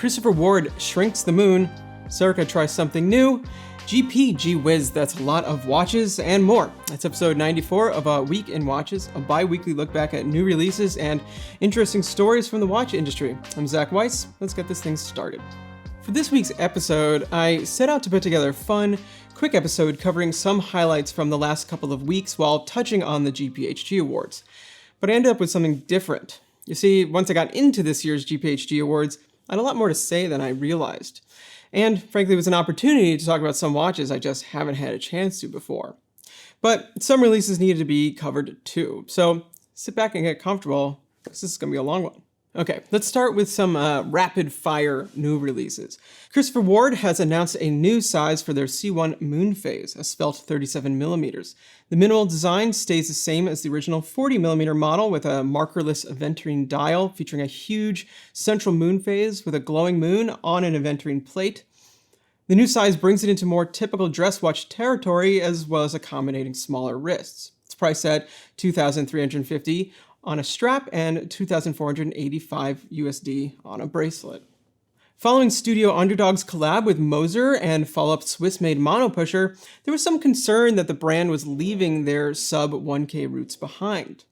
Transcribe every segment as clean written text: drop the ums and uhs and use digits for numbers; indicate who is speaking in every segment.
Speaker 1: Christopher Ward shrinks the moon, Serica tries something new, GPGH Whiz, that's a lot of watches, and more. That's episode 94 of A Week in Watches, a bi-weekly look back at new releases and interesting stories from the watch industry. I'm Zach Weiss, let's get this thing started. For this week's episode, I set out to put together a fun, quick episode covering some highlights from the last couple of weeks while touching on the GPGH Awards. But I ended up with something different. You see, once I got into this year's GPGH Awards, I had a lot more to say than I realized. And frankly, it was an opportunity to talk about some watches I just haven't had a chance to before. But some releases needed to be covered too. So sit back and get comfortable, because this is going to be a long one. Okay, let's start with some rapid fire new releases. Christopher Ward has announced a new size for their C1 Moon Phase, a svelte 37mm. The minimal design stays the same as the original 40mm model with a markerless aventurine dial featuring a huge central moon phase with a glowing moon on an aventurine plate. The new size brings it into more typical dress watch territory as well as accommodating smaller wrists. It's priced at $2,350 on a strap and $2,485 USD on a bracelet. Following Studio Underdog's collab with Moser and follow-up Swiss-made monopusher, there was some concern that the brand was leaving their sub-1K roots behind.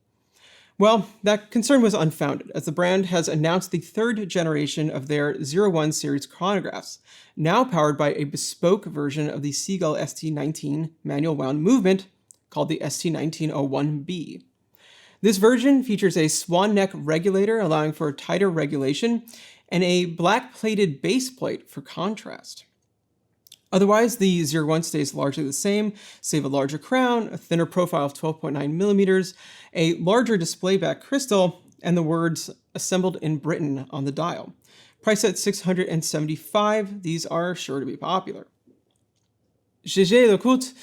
Speaker 1: Well, that concern was unfounded, as the brand has announced the third generation of their 01 series chronographs, now powered by a bespoke version of the Seagull ST19 manual wound movement called the ST1901B. This version features a swan neck regulator allowing for tighter regulation and a black plated base plate for contrast. Otherwise, the 01 stays largely the same, save a larger crown, a thinner profile of 12.9mm, a larger display back crystal, and the words "Assembled in Britain" on the dial. Priced at $675, these are sure to be popular. Jaeger LeCoultre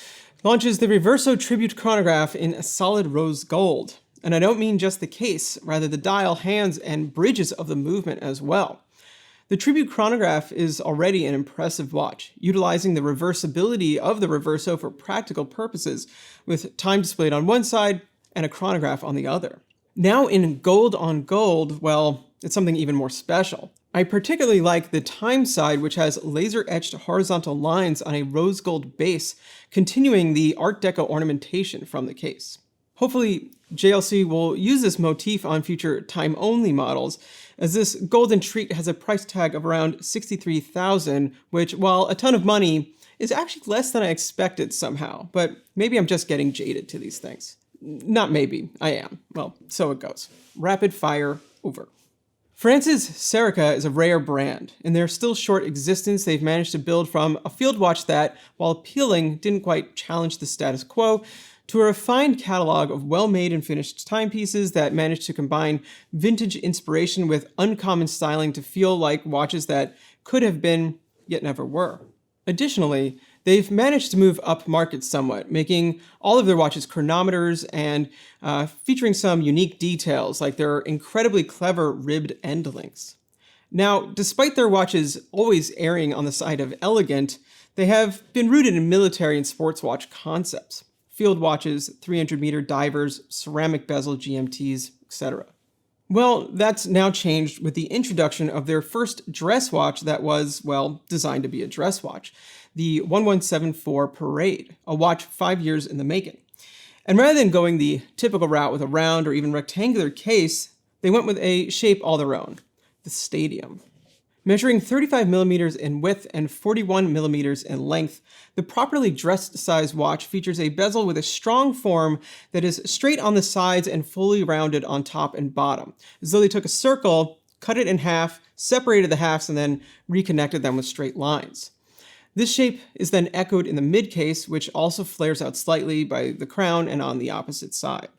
Speaker 1: launches the Reverso Tribute Chronograph in solid rose gold. And I don't mean just the case, rather the dial, hands, and bridges of the movement as well. The Tribute Chronograph is already an impressive watch, utilizing the reversibility of the Reverso for practical purposes, with time displayed on one side and a chronograph on the other. Now in gold on gold, well, it's something even more special. I particularly like the time side, which has laser-etched horizontal lines on a rose gold base, continuing the Art Deco ornamentation from the case. Hopefully, JLC will use this motif on future time-only models, as this golden treat has a price tag of around $63,000, which, while a ton of money, is actually less than I expected somehow. But maybe I'm just getting jaded to these things. Not maybe, I am. Well, so it goes. Rapid fire over. France's Serica is a rare brand. In their still short existence, they've managed to build from a field watch that, while appealing, didn't quite challenge the status quo, to a refined catalog of well-made and finished timepieces that manage to combine vintage inspiration with uncommon styling to feel like watches that could have been, yet never were. Additionally, they've managed to move up market somewhat, making all of their watches chronometers and featuring some unique details like their incredibly clever ribbed end links. Now, despite their watches always erring on the side of elegant, they have been rooted in military and sports watch concepts. Field watches, 300-meter divers, ceramic bezel GMTs, etc. Well, that's now changed with the introduction of their first dress watch that was, well, designed to be a dress watch, the 1174 Parade, a watch 5 years in the making. And rather than going the typical route with a round or even rectangular case, they went with a shape all their own, the Stadium. Measuring 35mm in width and 41mm in length, the properly dressed size watch features a bezel with a strong form that is straight on the sides and fully rounded on top and bottom, as though they took a circle, cut it in half, separated the halves, and then reconnected them with straight lines. This shape is then echoed in the mid-case, which also flares out slightly by the crown and on the opposite side.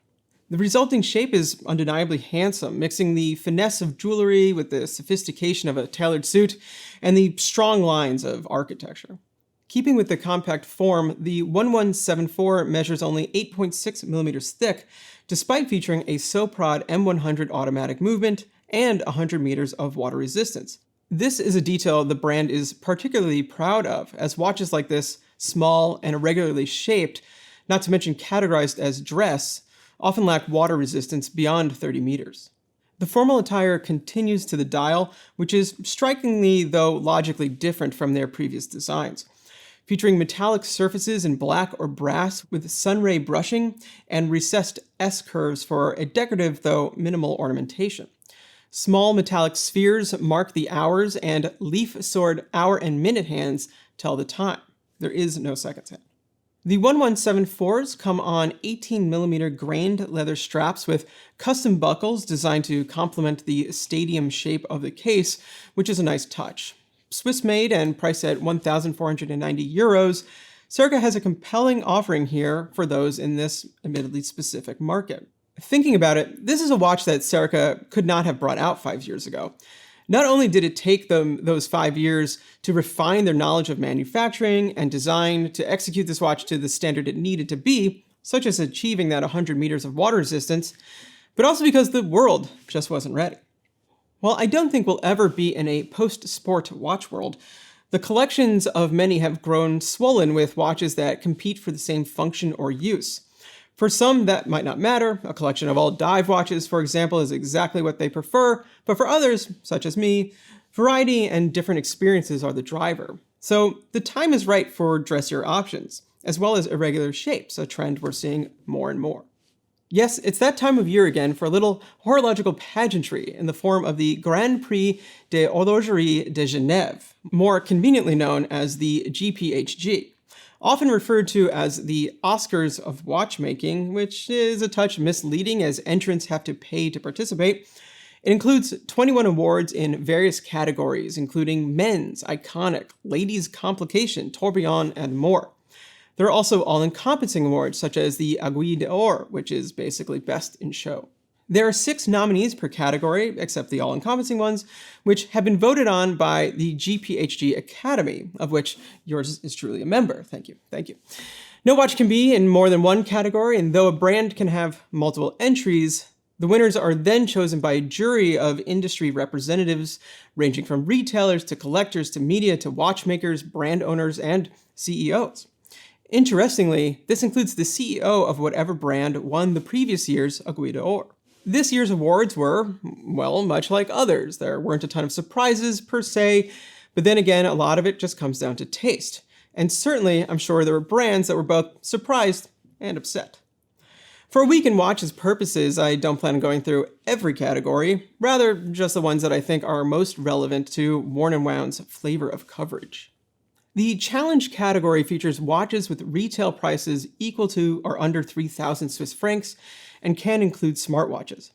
Speaker 1: The resulting shape is undeniably handsome, mixing the finesse of jewelry with the sophistication of a tailored suit and the strong lines of architecture. Keeping with the compact form, the 1174 measures only 8.6mm thick, despite featuring a Soprod M100 automatic movement and 100 meters of water resistance. This is a detail the brand is particularly proud of, as watches like this, small and irregularly shaped, not to mention categorized as dress, often lack water resistance beyond 30 meters. The formal attire continues to the dial, which is strikingly, though logically different from their previous designs, featuring metallic surfaces in black or brass with sunray brushing and recessed S-curves for a decorative, though minimal ornamentation. Small metallic spheres mark the hours, and leaf-sword hour and minute hands tell the time. There is no seconds hand. The 1174s come on 18mm grained leather straps with custom buckles designed to complement the stadium shape of the case, which is a nice touch. Swiss-made and priced at €1,490, Serica has a compelling offering here for those in this admittedly specific market. Thinking about it, this is a watch that Serica could not have brought out 5 years ago. Not only did it take them those 5 years to refine their knowledge of manufacturing and design to execute this watch to the standard it needed to be, such as achieving that 100 meters of water resistance, but also because the world just wasn't ready. While I don't think we'll ever be in a post-sport watch world, the collections of many have grown swollen with watches that compete for the same function or use. For some, that might not matter. A collection of all dive watches, for example, is exactly what they prefer, but for others, such as me, variety and different experiences are the driver. So the time is right for dressier options, as well as irregular shapes, a trend we're seeing more and more. Yes, it's that time of year again for a little horological pageantry in the form of the Grand Prix de Horlogerie de Genève, more conveniently known as the GPHG. Often referred to as the Oscars of watchmaking, which is a touch misleading as entrants have to pay to participate. It includes 21 awards in various categories, including men's, iconic, ladies' complication, tourbillon, and more. There are also all-encompassing awards, such as the Aiguille d'Or, which is basically best in show. There are 6 nominees per category, except the all-encompassing ones, which have been voted on by the GPHG Academy, of which yours is truly a member. Thank you. Thank you. No watch can be in more than one category, and though a brand can have multiple entries, the winners are then chosen by a jury of industry representatives, ranging from retailers to collectors to media to watchmakers, brand owners, and CEOs. Interestingly, this includes the CEO of whatever brand won the previous year's Aiguille d'Or. This year's awards were, well, much like others. There weren't a ton of surprises per se, but then again, a lot of it just comes down to taste. And certainly, I'm sure there were brands that were both surprised and upset. For a week in watches purposes, I don't plan on going through every category, rather just the ones that I think are most relevant to Worn & Wound's flavor of coverage. The challenge category features watches with retail prices equal to or under 3,000 Swiss francs and can include smartwatches.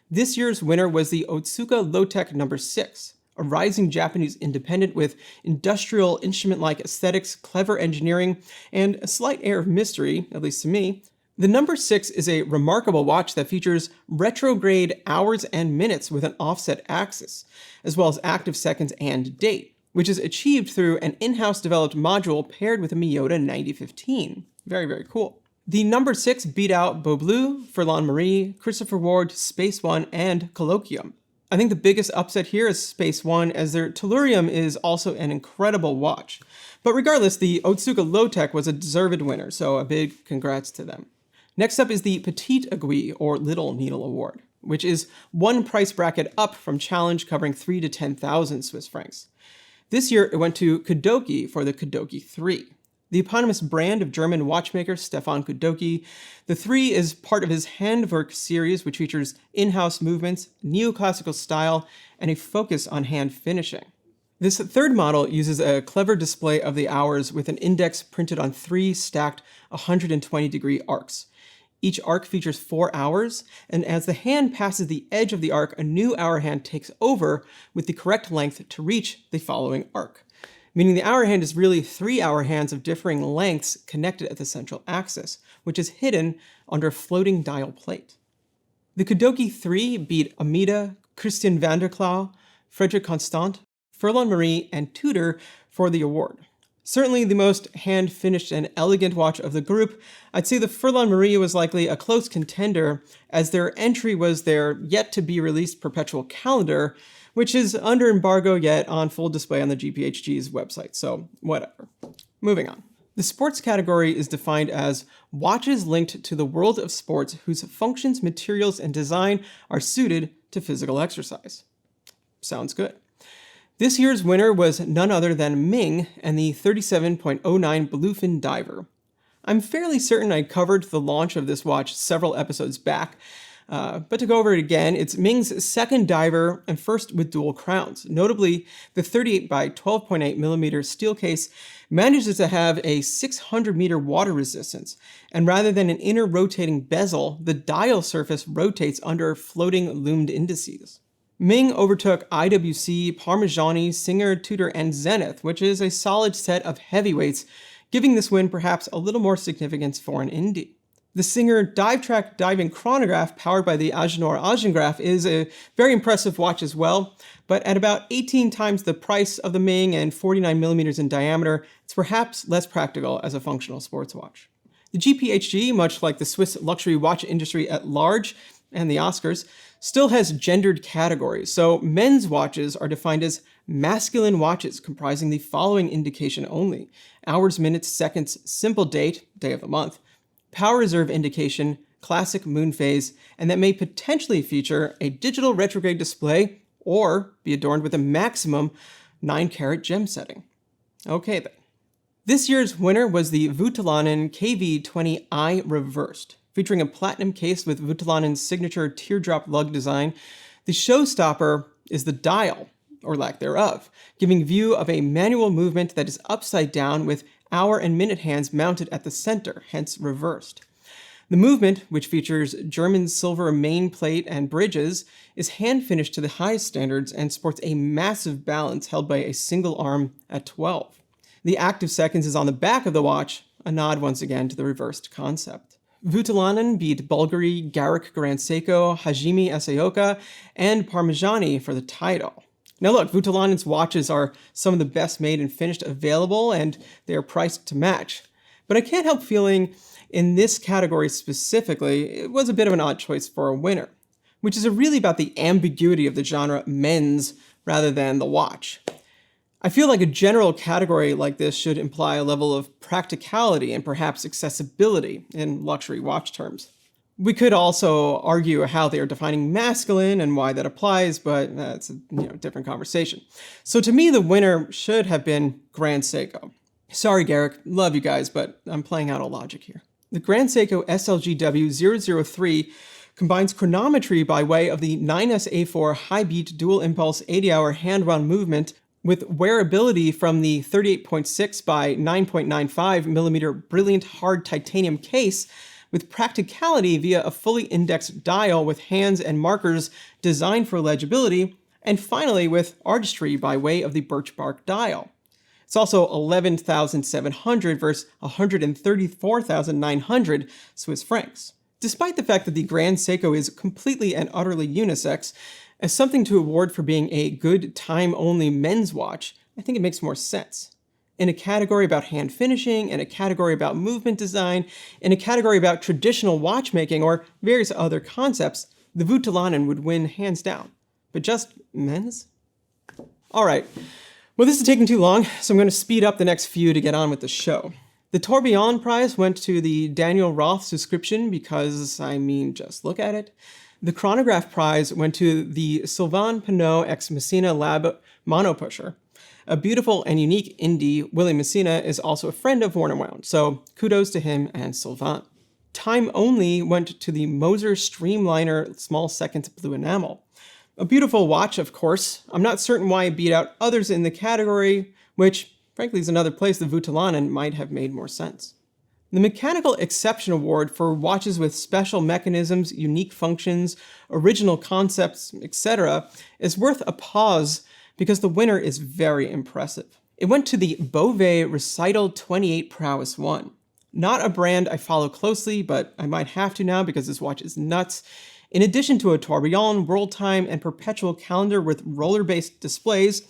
Speaker 1: This year's winner was the Otsuka Lotech No. 6, a rising Japanese independent with industrial instrument-like aesthetics, clever engineering, and a slight air of mystery, at least to me. The No. 6 is a remarkable watch that features retrograde hours and minutes with an offset axis, as well as active seconds and date, which is achieved through an in-house developed module paired with a Miyota 9015. Very, very cool. The No. 6 beat out Beau Bleu, Furlan Marie, Christopher Ward, Space One, and Colloquium. I think the biggest upset here is Space One, as their Tellurium is also an incredible watch. But regardless, the Otsuka Lotech was a deserved winner, so a big congrats to them. Next up is the Petite Aiguille, or Little Needle Award, which is one price bracket up from Challenge, covering 3 to 10,000 Swiss francs. This year, it went to Kudoki for the Kudoki 3. The eponymous brand of German watchmaker Stefan Kudoki, the 3 is part of his Handwerk series, which features in-house movements, neoclassical style, and a focus on hand finishing. This third model uses a clever display of the hours with an index printed on 3 stacked 120-degree arcs. Each arc features 4 hours, and as the hand passes the edge of the arc, a new hour hand takes over with the correct length to reach the following arc, meaning the hour hand is really 3 hour hands of differing lengths connected at the central axis, which is hidden under a floating dial plate. The Kudoki 3 beat Amida, Christian van der Klauw, Frederic Constant, Furlan Marie, and Tudor for the award. Certainly the most hand-finished and elegant watch of the group, I'd say the Furlan Marie was likely a close contender, as their entry was their yet-to-be-released perpetual calendar, which is under embargo yet on full display on the GPHG's website, so whatever. Moving on. The sports category is defined as watches linked to the world of sports whose functions, materials, and design are suited to physical exercise. Sounds good. This year's winner was none other than Ming and the 37.09 Bluefin Diver. I'm fairly certain I covered the launch of this watch several episodes back, but to go over it again, it's Ming's second diver and first with dual crowns. Notably, the 38 by 12.8 millimeter steel case manages to have a 600 meter water resistance, and rather than an inner rotating bezel, the dial surface rotates under floating loomed indices. Ming overtook IWC, Parmigiani, Singer, Tudor, and Zenith, which is a solid set of heavyweights, giving this win perhaps a little more significance for an indie. The Singer Dive Track Diving Chronograph, powered by the Agilor Agengraph, is a very impressive watch as well, but at about 18 times the price of the Ming and 49 millimeters in diameter, it's perhaps less practical as a functional sports watch. The GPHG, much like the Swiss luxury watch industry at large, and the Oscars, still has gendered categories, so men's watches are defined as masculine watches comprising the following indication only: hours, minutes, seconds, simple date, day of the month, power reserve indication, classic moon phase, and that may potentially feature a digital retrograde display or be adorned with a maximum 9-carat gem setting. Okay then. This year's winner was the Voutilanen KV20i Reversed. Featuring a platinum case with Voutilanen's signature teardrop lug design, the showstopper is the dial, or lack thereof, giving view of a manual movement that is upside down with hour and minute hands mounted at the center, hence reversed. The movement, which features German silver main plate and bridges, is hand-finished to the highest standards and sports a massive balance held by a single arm at 12. The active seconds is on the back of the watch, a nod once again to the reversed concept. Voutilanen beat Bulgari, Garrick Grand Seiko, Hajime Asaoka, and Parmigiani for the title. Now look, Voutilanen's watches are some of the best made and finished available, and they are priced to match. But I can't help feeling, in this category specifically, it was a bit of an odd choice for a winner, which is really about the ambiguity of the genre men's rather than the watch. I feel like a general category like this should imply a level of practicality and perhaps accessibility in luxury watch terms. We could also argue how they are defining masculine and why that applies, but that's a different conversation. So to me, the winner should have been Grand Seiko. Sorry, Garrick, love you guys, but I'm playing out a logic here. The Grand Seiko SLGW003 combines chronometry by way of the 9SA4 high-beat dual-impulse 80-hour hand-wound movement with wearability from the 38.6 by 9.95 millimeter brilliant hard titanium case, with practicality via a fully indexed dial with hands and markers designed for legibility, and finally with artistry by way of the birch bark dial. It's also 11,700 versus 134,900 Swiss francs. Despite the fact that the Grand Seiko is completely and utterly unisex, as something to award for being a good time-only men's watch, I think it makes more sense. In a category about hand finishing, in a category about movement design, in a category about traditional watchmaking or various other concepts, the Voutilanen would win hands down. But just men's? Alright, well this is taking too long, so I'm going to speed up the next few to get on with the show. The Tourbillon prize went to the Daniel Roth subscription because, just look at it. The Chronograph prize went to the Sylvain Pinot ex Messina Lab monopusher. A beautiful and unique indie, Willie Messina is also a friend of Worn & Wound, so kudos to him and Sylvain. Time only went to the Moser Streamliner Small Seconds Blue Enamel. A beautiful watch, of course. I'm not certain why it beat out others in the category, which, frankly, is another place the Voutilanen might have made more sense. The Mechanical Exception Award for watches with special mechanisms, unique functions, original concepts, etc. is worth a pause because the winner is very impressive. It went to the Beauvais Recital 28 Prowess 1. Not a brand I follow closely, but I might have to now because this watch is nuts. In addition to a tourbillon, world time, and perpetual calendar with roller-based displays,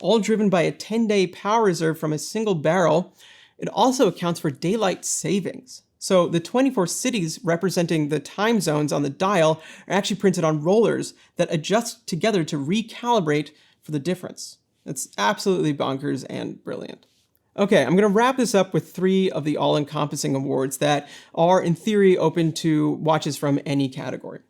Speaker 1: all driven by a 10-day power reserve from a single barrel, it also accounts for daylight savings. So the 24 cities representing the time zones on the dial are actually printed on rollers that adjust together to recalibrate for the difference. It's absolutely bonkers and brilliant. Okay, I'm going to wrap this up with 3 of the all-encompassing awards that are, in theory, open to watches from any category.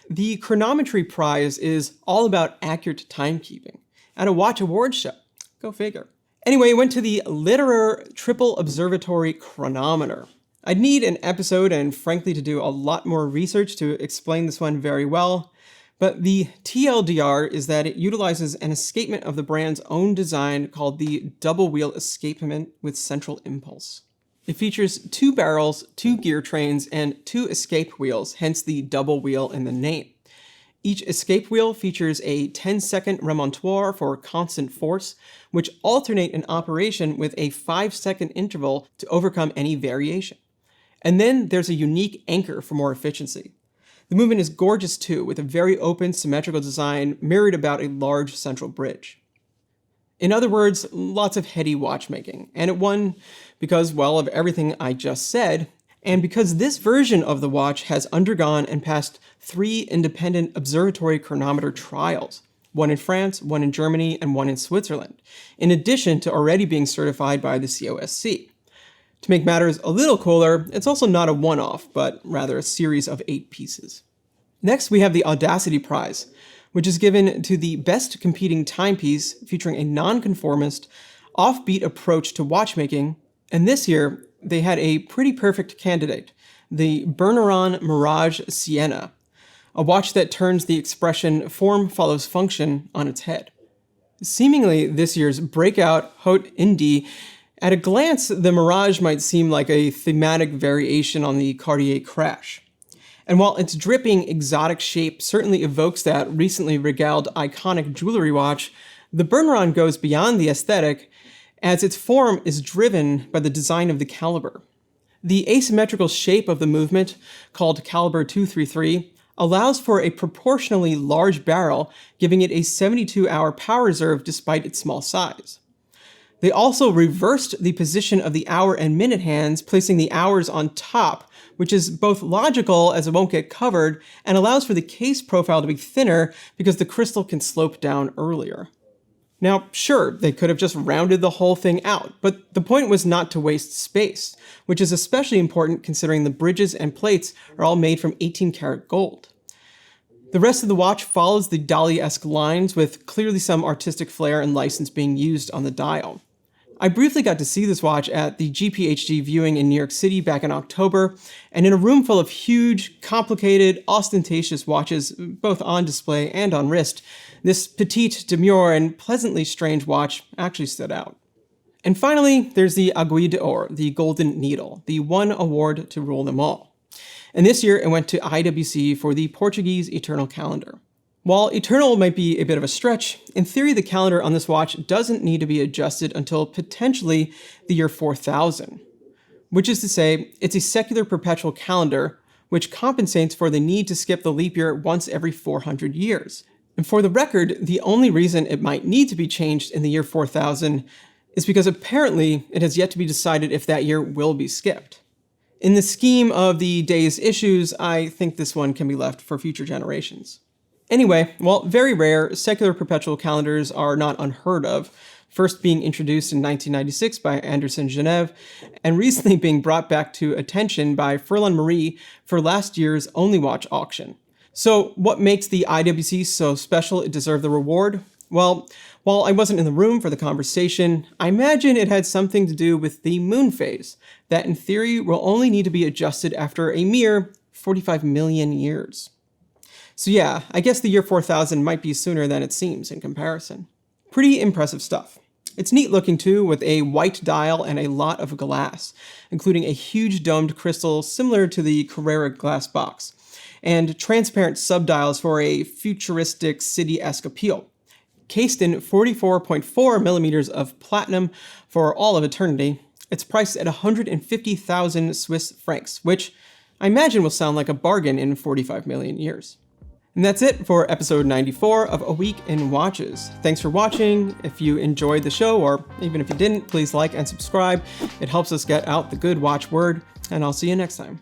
Speaker 1: The chronometry prize is all about accurate timekeeping at a watch awards show. Go figure. Anyway, went to the Literer Triple Observatory Chronometer. I'd need an episode and frankly to do a lot more research to explain this one very well, but the TLDR is that it utilizes an escapement of the brand's own design called the double wheel escapement with central impulse. It features 2 barrels, 2 gear trains, and 2 escape wheels, hence the double wheel in the name. Each escape wheel features a 10-second remontoir for constant force, which alternate in operation with a 5-second interval to overcome any variation. And then there's a unique anchor for more efficiency. The movement is gorgeous too, with a very open, symmetrical design mirrored about a large central bridge. In other words, lots of heady watchmaking, and it won because, well, of everything I just said, and because this version of the watch has undergone and passed 3 independent observatory chronometer trials, one in France, one in Germany, and one in Switzerland, in addition to already being certified by the COSC. To make matters a little cooler, it's also not a one-off, but rather a series of 8 pieces. Next, we have the Audacity Prize, which is given to the best competing timepiece featuring a nonconformist, offbeat approach to watchmaking, and this year, they had a pretty perfect candidate, the Berneron Mirage Sienna, a watch that turns the expression form follows function on its head. Seemingly this year's breakout haute indie, at a glance, the Mirage might seem like a thematic variation on the Cartier Crash. And while its dripping, exotic shape certainly evokes that recently regaled iconic jewelry watch, the Berneron goes beyond the aesthetic, as its form is driven by the design of the caliber. The asymmetrical shape of the movement, called caliber 233, allows for a proportionally large barrel, giving it a 72-hour power reserve despite its small size. They also reversed the position of the hour and minute hands, placing the hours on top, which is both logical as it won't get covered, and allows for the case profile to be thinner because the crystal can slope down earlier. Now, sure, they could have just rounded the whole thing out, but the point was not to waste space, which is especially important considering the bridges and plates are all made from 18-karat gold. The rest of the watch follows the Dali-esque lines, with clearly some artistic flair and license being used on the dial. I briefly got to see this watch at the GPGH viewing in New York City back in October, and in a room full of huge, complicated, ostentatious watches, both on display and on wrist, this petite, demure, and pleasantly strange watch actually stood out. And finally, there's the Aiguille d'Or, the Golden Needle, the one award to rule them all. And this year it went to IWC for the Portuguese Eternal Calendar. While eternal might be a bit of a stretch, in theory the calendar on this watch doesn't need to be adjusted until potentially the year 4000. Which is to say, it's a secular perpetual calendar, which compensates for the need to skip the leap year once every 400 years. And for the record, the only reason it might need to be changed in the year 4000 is because apparently it has yet to be decided if that year will be skipped. In the scheme of the day's issues, I think this one can be left for future generations. Anyway, while very rare, secular perpetual calendars are not unheard of, first being introduced in 1996 by Anderson Genève, and recently being brought back to attention by Furlan Marie for last year's Only Watch auction. So what makes the IWC so special it deserved the reward? Well, while I wasn't in the room for the conversation, I imagine it had something to do with the moon phase, that in theory will only need to be adjusted after a mere 45 million years. So yeah, I guess the year 4000 might be sooner than it seems in comparison. Pretty impressive stuff. It's neat looking too, with a white dial and a lot of glass, including a huge domed crystal similar to the Carrera glass box, and transparent subdials for a futuristic city-esque appeal. Cased in 44.4 millimeters of platinum for all of eternity, it's priced at 150,000 Swiss francs, which I imagine will sound like a bargain in 45 million years. And that's it for episode 94 of A Week in Watches. Thanks for watching. If you enjoyed the show, or even if you didn't, please like and subscribe. It helps us get out the good watch word, and I'll see you next time.